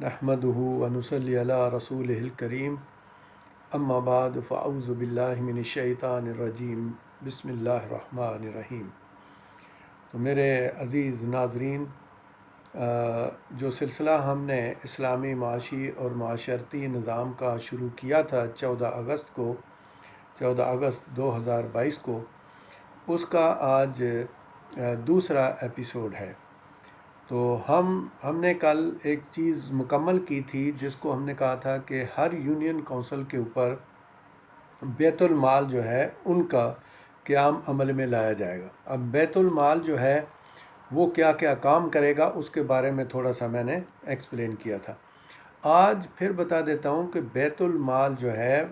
नहमदुहु व नुसल्ली अला रसूलिहिल करीम अम्मा बाद फ़अऊज़ु बिल्लाहि मिनश शैतानिर रजीम बिस्मिल्लाहिर रहमानिर रहीम। तो मेरे अज़ीज़ नाज़रीन, जो सिलसिला हमने इस्लामी माशी और माशरती निज़ाम का शुरू किया था 14 अगस्त 2022 को, उसका आज दूसरा एपिसोड है। तो हमने कल एक चीज़ मुकम्मल की थी जिसको हमने कहा था कि हर यूनियन काउंसिल के ऊपर बैतुल माल जो है उनका क़याम अमल में लाया जाएगा। अब बैतुल माल जो है वो क्या क्या काम करेगा उसके बारे में थोड़ा सा मैंने एक्सप्लेन किया था। आज फिर बता देता हूँ कि बैतुल माल जो है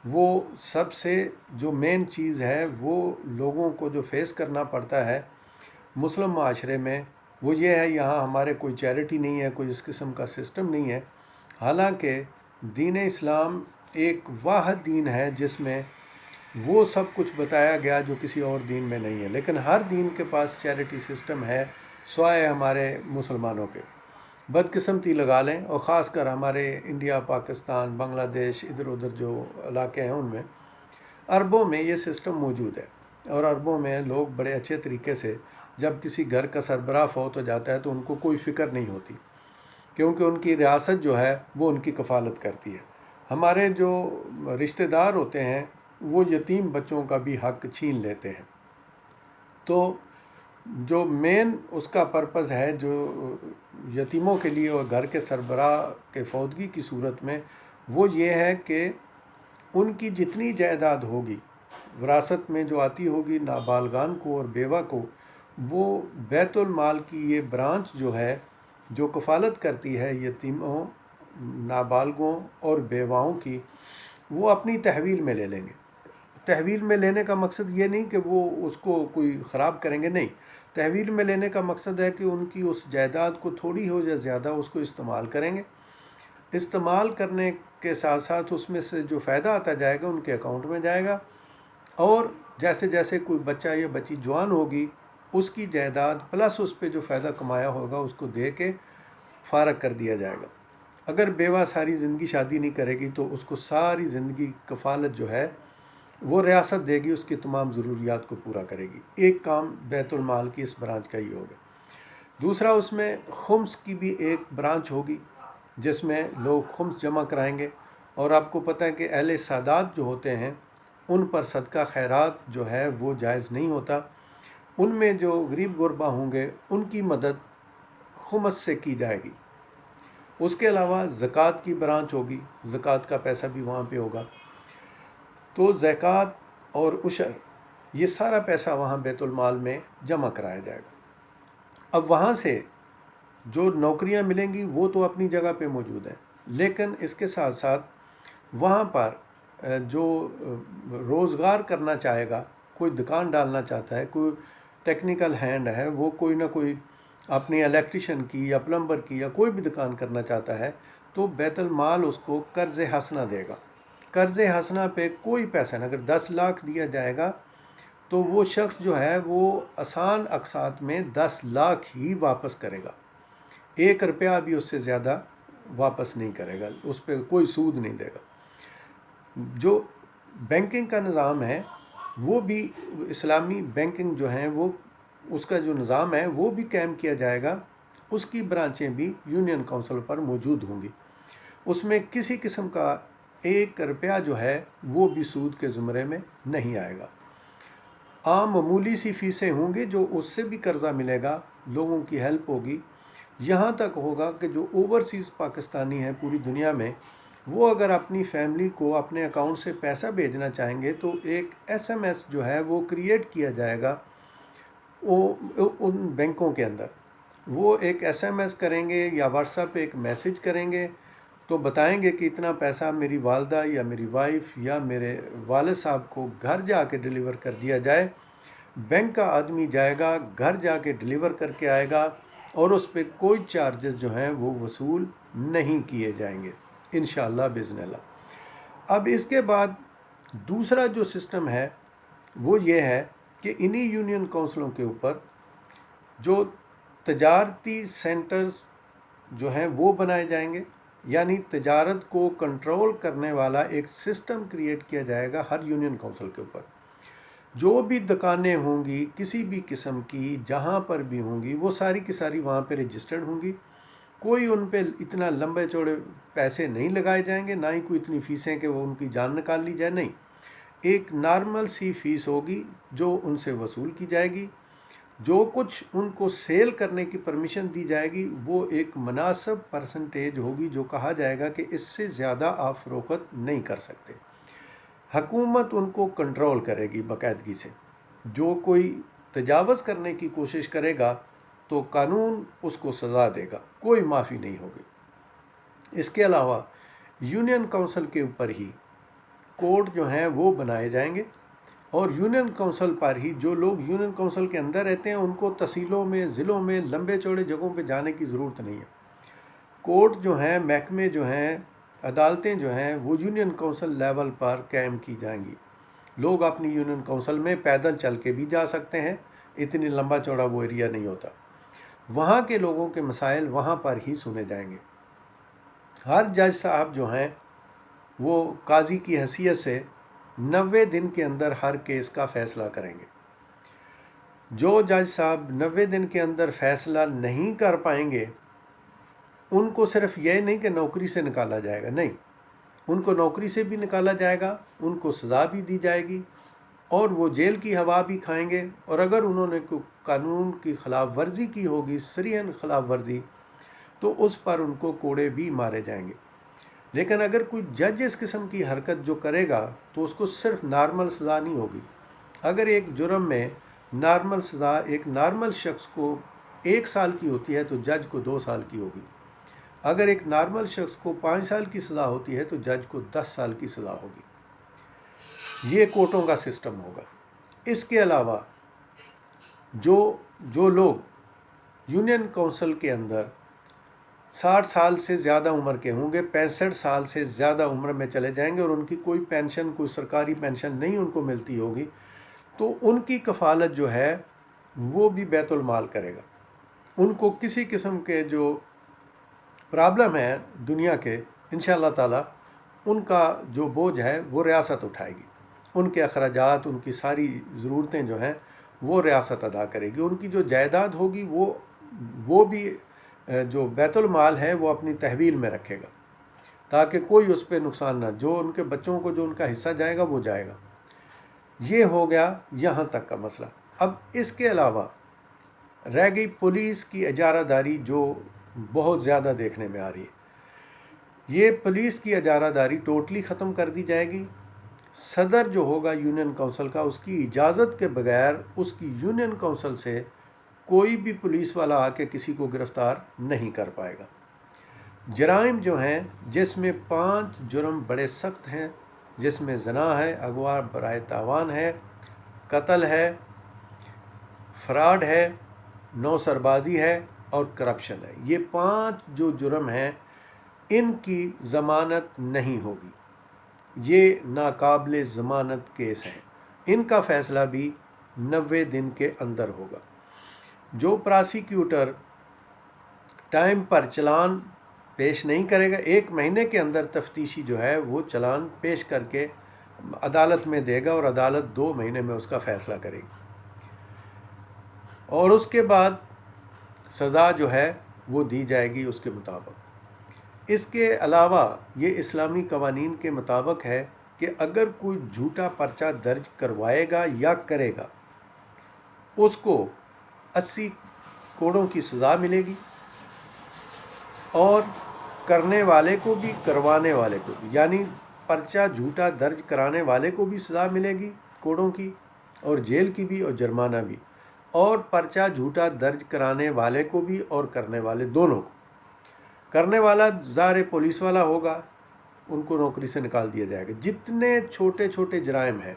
वो सबसे जो मेन चीज़ है वो लोगों को जो फेस करना पड़ता है मुस्लिम माशरे में, वो ये है यहाँ हमारे कोई चैरिटी नहीं है, कोई इस किस्म का सिस्टम नहीं है। हालांकि दीन इस्लाम एक वाहिद दीन है जिसमें वो सब कुछ बताया गया जो किसी और दीन में नहीं है, लेकिन हर दीन के पास चैरिटी सिस्टम है स्वाय हमारे मुसलमानों के। बदकिस्मती लगा लें, और ख़ास कर हमारे इंडिया, पाकिस्तान, बांग्लादेश, इधर उधर जो इलाके हैं उनमें, अरबों में ये सिस्टम मौजूद है। और अरबों में लोग बड़े अच्छे तरीके से जब किसी घर का सरबराह फौत हो जाता है तो उनको कोई फ़िक्र नहीं होती, क्योंकि उनकी रियासत जो है वो उनकी कफ़ालत करती है। हमारे जो रिश्तेदार होते हैं वो यतीम बच्चों का भी हक़ छीन लेते हैं। तो जो मेन उसका पर्पज़ है जो यतीमों के लिए और घर के सरबराह के फौतगी की सूरत में, वो ये है कि उनकी जितनी जायदाद होगी विरासत में जो आती होगी नाबालगान को और बेवा को, वो बैतुल माल की ये ब्रांच जो है जो कफ़ालत करती है यतीमों, नाबालगों और बेवाओं की, वो अपनी तहवील में ले लेंगे। तहवील में लेने का मकसद ये नहीं कि वो उसको कोई ख़राब करेंगे, नहीं। तहवील में लेने का मकसद है कि उनकी उस जायदाद को थोड़ी हो या ज़्यादा उसको इस्तेमाल करेंगे। इस्तेमाल करने के साथ साथ उसमें से जो फ़ायदा आता जाएगा उनके अकाउंट में जाएगा, और जैसे जैसे कोई बच्चा या बच्ची जवान होगी उसकी जायदाद प्लस उस पर जो फ़ायदा कमाया होगा उसको दे के फ़ारग कर दिया जाएगा। अगर बेवा सारी ज़िंदगी शादी नहीं करेगी तो उसको सारी ज़िंदगी कफ़ालत जो है वो रियासत देगी, उसकी तमाम ज़रूरियात को पूरा करेगी। एक काम बैतुल माल की इस ब्रांच का ही होगा। दूसरा, उसमें खुम्स की भी एक ब्रांच होगी जिसमें लोग खुम्स जमा कराएंगे। और आपको पता है कि अहले सादात जो होते हैं उन पर सदका खैरात जो है वो जायज़ नहीं होता। उनमें जो गरीब गुरबा होंगे उनकी मदद खुमस से की जाएगी। उसके अलावा ज़कात की ब्रांच होगी, ज़कात का पैसा भी वहाँ पे होगा। तो ज़कात और उशर ये सारा पैसा वहाँ बैतुल माल में जमा कराया जाएगा। अब वहाँ से जो नौकरियाँ मिलेंगी वो तो अपनी जगह पे मौजूद हैं, लेकिन इसके साथ साथ वहाँ पर जो रोज़गार करना चाहेगा, कोई दुकान डालना चाहता है, कोई टेक्निकल हैंड है, वो कोई ना कोई अपनी इलेक्ट्रिशियन की या प्लम्बर की या कोई भी दुकान करना चाहता है, तो बैतुल माल उसको कर्ज़ हसना देगा। कर्ज़ हसना पे कोई पैसा नहीं, अगर 10 लाख दिया जाएगा तो वो शख्स जो है वो आसान अक़सात में 10 लाख ही वापस करेगा। 1 रुपया भी उससे ज़्यादा वापस नहीं करेगा, उस पर कोई सूद नहीं देगा। जो बैंकिंग का निज़ाम है वो भी इस्लामी बैंकिंग जो है वो उसका जो निज़ाम है वो भी कायम किया जाएगा। उसकी ब्रांचें भी यूनियन काउंसिल पर मौजूद होंगी। उसमें किसी किस्म का 1 रुपया जो है वो भी सूद के ज़ुमरे में नहीं आएगा। आम मामूली सी फ़ीसें होंगी जो उससे भी कर्ज़ा मिलेगा, लोगों की हेल्प होगी। यहाँ तक होगा कि जो ओवरसीज़ पाकिस्तानी हैं पूरी दुनिया में, वो अगर अपनी फैमिली को अपने अकाउंट से पैसा भेजना चाहेंगे तो एक एसएमएस जो है वो क्रिएट किया जाएगा वो उन बैंकों के अंदर। वो एक एसएमएस करेंगे या व्हाट्सएप पे एक मैसेज करेंगे तो बताएंगे कि इतना पैसा मेरी वालदा या मेरी वाइफ या मेरे वालिद साहब को घर जाके डिलीवर कर दिया जाए। बैंक का आदमी जाएगा, घर जाके डिलीवर करके आएगा, और उस पर कोई चार्जेस जो हैं वो वसूल नहीं किए जाएंगे इंशाअल्लाह बिज़निल्लाह। अब इसके बाद दूसरा जो सिस्टम है वो ये है कि इन्हीं यूनियन काउंसिलों के ऊपर जो तजारती सेंटर्स जो हैं वो बनाए जाएंगे, यानी तजारत को कंट्रोल करने वाला एक सिस्टम क्रिएट किया जाएगा हर यूनियन काउंसिल के ऊपर। जो भी दुकानें होंगी किसी भी किस्म की, जहाँ पर भी होंगी, वो सारी की सारी वहाँ पे रजिस्टर्ड होंगी। कोई उन पे इतना लंबे चौड़े पैसे नहीं लगाए जाएंगे, ना ही कोई इतनी फ़ीसें कि वो उनकी जान निकाल ली जाए, नहीं। एक नॉर्मल सी फ़ीस होगी जो उनसे वसूल की जाएगी। जो कुछ उनको सेल करने की परमिशन दी जाएगी वो एक मुनासिब परसेंटेज होगी, जो कहा जाएगा कि इससे ज़्यादा आप फ़रोख्त नहीं कर सकते। हुकूमत उनको कंट्रोल करेगी बाकायदगी से। जो कोई तजावज़ करने की कोशिश करेगा तो कानून उसको सज़ा देगा, कोई माफ़ी नहीं होगी। इसके अलावा यूनियन काउंसिल के ऊपर ही कोर्ट जो हैं वो बनाए जाएंगे, और यूनियन काउंसिल पर ही जो लोग यूनियन काउंसिल के अंदर रहते हैं उनको तहसीलों में, ज़िलों में, लंबे चौड़े जगहों पे जाने की ज़रूरत नहीं है। कोर्ट जो हैं, महकमे जो हैं, अदालतें जो हैं, वो यूनियन काउंसिल लेवल पर कायम की जाएंगी। लोग अपनी यूनियन काउंसिल में पैदल चल के भी जा सकते हैं, इतनी लंबा चौड़ा वो एरिया नहीं होता। वहाँ के लोगों के मसाइल वहाँ पर ही सुने जाएंगे। हर जज साहब जो हैं वो काजी की हैसियत से 90 दिन के अंदर हर केस का फ़ैसला करेंगे। जो जज साहब 90 दिन के अंदर फ़ैसला नहीं कर पाएंगे उनको सिर्फ यह नहीं कि नौकरी से निकाला जाएगा, नहीं, उनको नौकरी से भी निकाला जाएगा, उनको सज़ा भी दी जाएगी, और वो जेल की हवा भी खाएंगे। और अगर उन्होंने कानून की ख़िलाफ़ वर्जी की होगी, सरीहन ख़िलाफ़ वर्जी, तो उस पर उनको कोड़े भी मारे जाएंगे। लेकिन अगर कोई जज इस किस्म की हरकत जो करेगा तो उसको सिर्फ नॉर्मल सज़ा नहीं होगी। अगर एक जुर्म में नॉर्मल सज़ा एक नॉर्मल शख्स को 1 साल की होती है तो जज को 2 साल की होगी। अगर एक नॉर्मल शख्स को 5 साल की सज़ा होती है तो जज को 10 साल की सज़ा होगी। ये कोर्टों का सिस्टम होगा। इसके अलावा जो लोग यूनियन काउंसिल के अंदर 60 साल से ज़्यादा उम्र के होंगे, 65 साल से ज़्यादा उम्र में चले जाएंगे और उनकी कोई पेंशन, कोई सरकारी पेंशन नहीं उनको मिलती होगी, तो उनकी कफ़ालत जो है वो भी बैतुल माल करेगा। उनको किसी किस्म के जो प्रॉब्लम है दुनिया के, इंशाअल्लाह ताला उनका जो बोझ है वो रियासत उठाएगी। उनके अखराजात, उनकी सारी ज़रूरतें जो हैं वो रियासत अदा करेगी। उनकी जो जायदाद होगी वो भी जो बैतुल माल है वो अपनी तहवील में रखेगा, ताकि कोई उस पर नुकसान ना, जो उनके बच्चों को जो उनका हिस्सा जाएगा वो जाएगा। ये हो गया यहाँ तक का मसला। अब इसके अलावा रह गई पुलिस की इजारादारी, जो बहुत ज़्यादा देखने में आ रही है। ये पुलिस की इजारादारी टोटली ख़त्म कर दी जाएगी। सदर जो होगा यूनियन काउंसिल का, उसकी इजाज़त के बगैर उसकी यूनियन काउंसिल से कोई भी पुलिस वाला आके किसी को गिरफ़्तार नहीं कर पाएगा। जराइम जो हैं, जिसमें 5 जुर्म बड़े सख्त हैं, जिसमें ज़ना है, अगवा बराए तावान है, कत्ल है, फ्रॉड है, नौसरबाजी है और करप्शन है। ये 5 जो जुर्म हैं इनकी ज़मानत नहीं होगी। ये नाकाबिल ज़मानत केस हैं। इनका फ़ैसला भी 90 दिन के अंदर होगा। जो प्रोसिक्यूटर टाइम पर चलान पेश नहीं करेगा, 1 महीने के अंदर तफ्तीशी जो है वो चलान पेश करके अदालत में देगा और अदालत 2 महीने में उसका फ़ैसला करेगी, और उसके बाद सज़ा जो है वो दी जाएगी उसके मुताबिक। इसके अलावा ये इस्लामी कवानीन के मुताबिक है कि अगर कोई झूठा पर्चा दर्ज करवाएगा या करेगा, उसको 80 कोड़ों की सज़ा मिलेगी, और करने वाले को भी करवाने वाले को भी, यानी पर्चा झूठा दर्ज कराने वाले को भी सज़ा मिलेगी कोड़ों की और जेल की भी और जुर्माना भी, और पर्चा झूठा दर्ज कराने वाले को भी और करने वाले दोनों को। करने वाला ज़ाहिर पुलिस वाला होगा, उनको नौकरी से निकाल दिया जाएगा। जितने छोटे छोटे जराइम हैं,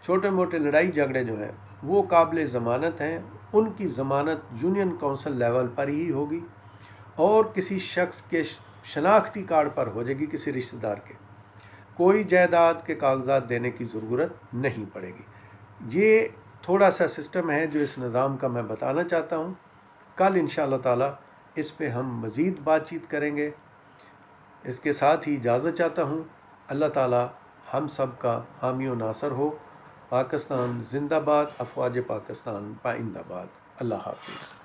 छोटे मोटे लड़ाई झगड़े जो हैं वो काबिल ज़मानत हैं, उनकी ज़मानत यूनियन काउंसिल लेवल पर ही होगी और किसी शख्स के शनाख्ती कार्ड पर हो जाएगी, किसी रिश्तेदार के। कोई जायदाद के कागजात देने की ज़रूरत नहीं पड़ेगी। ये थोड़ा सा सिस्टम है जो इस निज़ाम का मैं बताना चाहता हूँ। कल इंशाअल्लाह ताला इस पे हम मज़ीद बातचीत करेंगे। इसके साथ ही इजाज़त चाहता हूँ। अल्लाह ताला हम सब का हामी व नासर हो। पाकिस्तान जिंदाबाद, अफवाज पाकिस्तान पाइंदाबाद। अल्लाह हाफ़िज़।